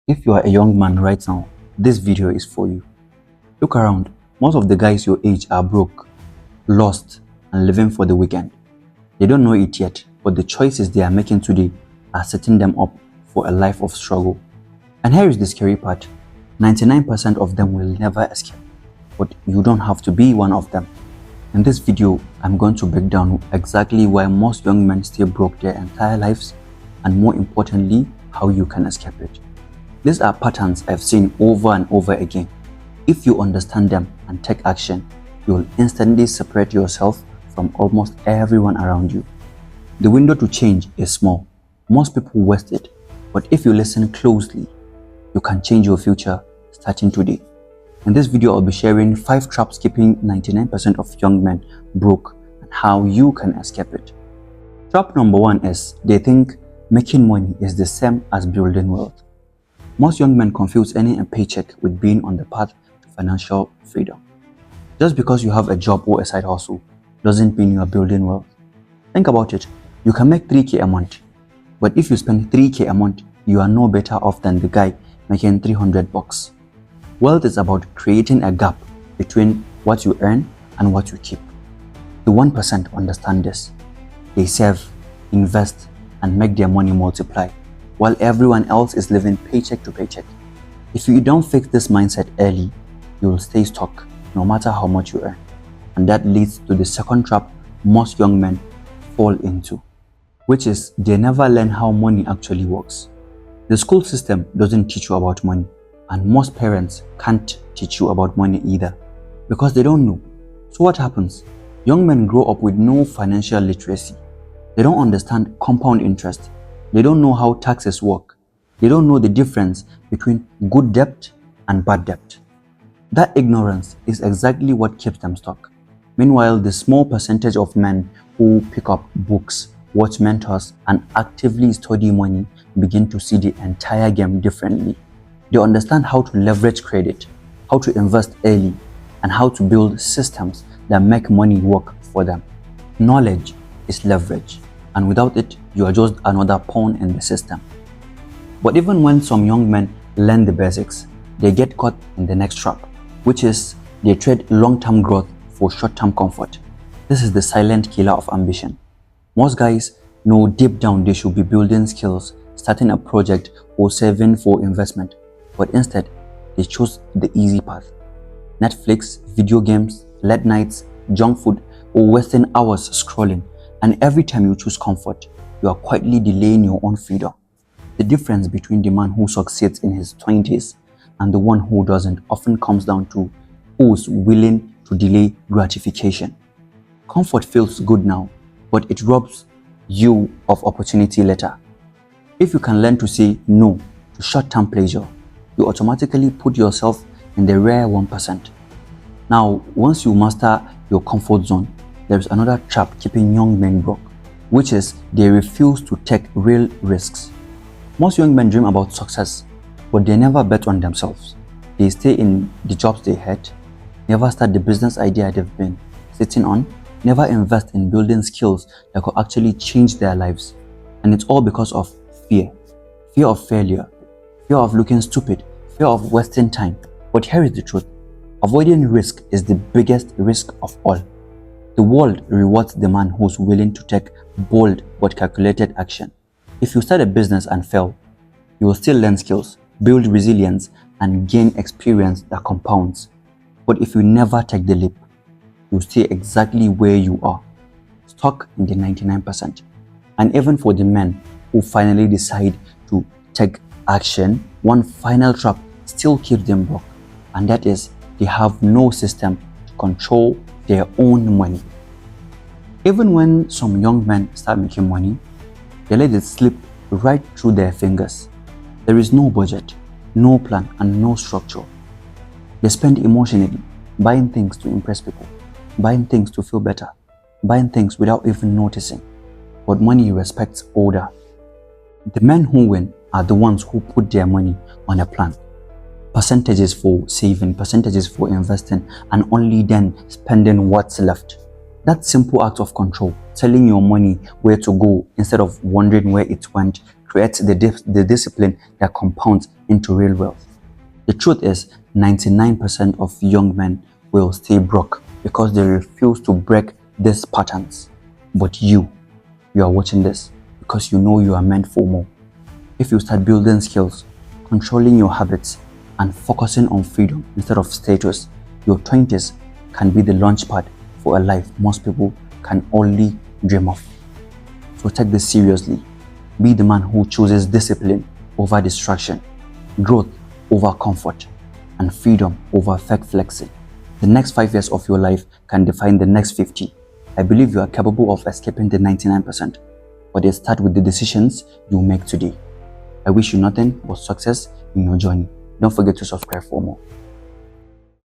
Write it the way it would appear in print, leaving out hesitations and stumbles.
If you are a young man right now, this video is for you. Look around. Most of the guys your age are broke, lost, and living for the weekend. They don't know it yet, but the choices they are making today are setting them up for a life of struggle. And here is the scary part. 99% of them will never escape, but you don't have to be one of them. In this video, I'm going to break down exactly why most young men stay broke their entire lives, and more importantly, how you can escape it. These are patterns I've seen over and over again. If you understand them and take action, you will instantly separate yourself from almost everyone around you. The window to change is small. Most people waste it, but if you listen closely, you can change your future starting today. In this video, I'll be sharing 5 traps keeping 99% of young men broke and how you can escape it. Trap number 1 is they think making money is the same as building wealth. Most young men confuse earning a paycheck with being on the path to financial freedom. Just because you have a job or a side hustle doesn't mean you are building wealth. Think about it. You can make 3k a month, but if you spend 3k a month, you are no better off than the guy making 300 bucks. Wealth is about creating a gap between what you earn and what you keep. The 1% understand this. They save, invest, and make their money multiply, while everyone else is living paycheck to paycheck. If you don't fix this mindset early, you will stay stuck no matter how much you earn. And that leads to the second trap most young men fall into, which is they never learn how money actually works. The school system doesn't teach you about money, and most parents can't teach you about money either because they don't know. So what happens? Young men grow up with no financial literacy. They don't understand compound interest. They don't know how taxes work. They don't know the difference between good debt and bad debt. That ignorance is exactly what keeps them stuck. Meanwhile, the small percentage of men who pick up books, watch mentors, and actively study money begin to see the entire game differently. They understand how to leverage credit, how to invest early, and how to build systems that make money work for them. Knowledge is leverage, and without it, you are just another pawn in the system. But even when some young men learn the basics, they get caught in the next trap, which is they trade long-term growth for short-term comfort. This is the silent killer of ambition. Most guys know deep down they should be building skills, starting a project, or saving for investment, but instead, they choose the easy path. Netflix, video games, late nights, junk food, or wasting hours scrolling. And every time you choose comfort, you are quietly delaying your own freedom. The difference between the man who succeeds in his 20s and the one who doesn't often comes down to who is willing to delay gratification. Comfort feels good now, but it robs you of opportunity later. If you can learn to say no to short-term pleasure, you automatically put yourself in the rare 1%. Now, once you master your comfort zone, there is another trap keeping young men broke, which is they refuse to take real risks. Most young men dream about success, but they never bet on themselves. They stay in the jobs they hate, never start the business idea they've been sitting on, never invest in building skills that could actually change their lives. And it's all because of fear. Fear of failure, fear of looking stupid, fear of wasting time. But here is the truth. Avoiding risk is the biggest risk of all. The world rewards the man who's willing to take bold but calculated action. If you start a business and fail, you will still learn skills, build resilience, and gain experience that compounds. But if you never take the leap, you'll stay exactly where you are, stuck in the 99%. And even for the men who finally decide to take action, one final trap still keeps them broke, and that is they have no system to control their own money. Even when some young men start making money, they let it slip right through their fingers. There is no budget, no plan, and no structure. They spend emotionally, buying things to impress people, buying things to feel better, buying things without even noticing. But money respects order. The men who win are the ones who put their money on a plan. Percentages for saving, percentages for investing, and only then spending what's left. That simple act of control, telling your money where to go instead of wondering where it went, creates the discipline that compounds into real wealth. The truth is, 99% of young men will stay broke because they refuse to break these patterns. But you are watching this because you know you are meant for more. If you start building skills, controlling your habits, and focusing on freedom instead of status, your 20s can be the launchpad for a life most people can only dream of. So take this seriously. Be the man who chooses discipline over distraction, growth over comfort, and freedom over fake flexing. The next 5 years of your life can define the next 50. I believe you are capable of escaping the 99%, but it starts with the decisions you make today. I wish you nothing but success in your journey. Don't forget to subscribe for more.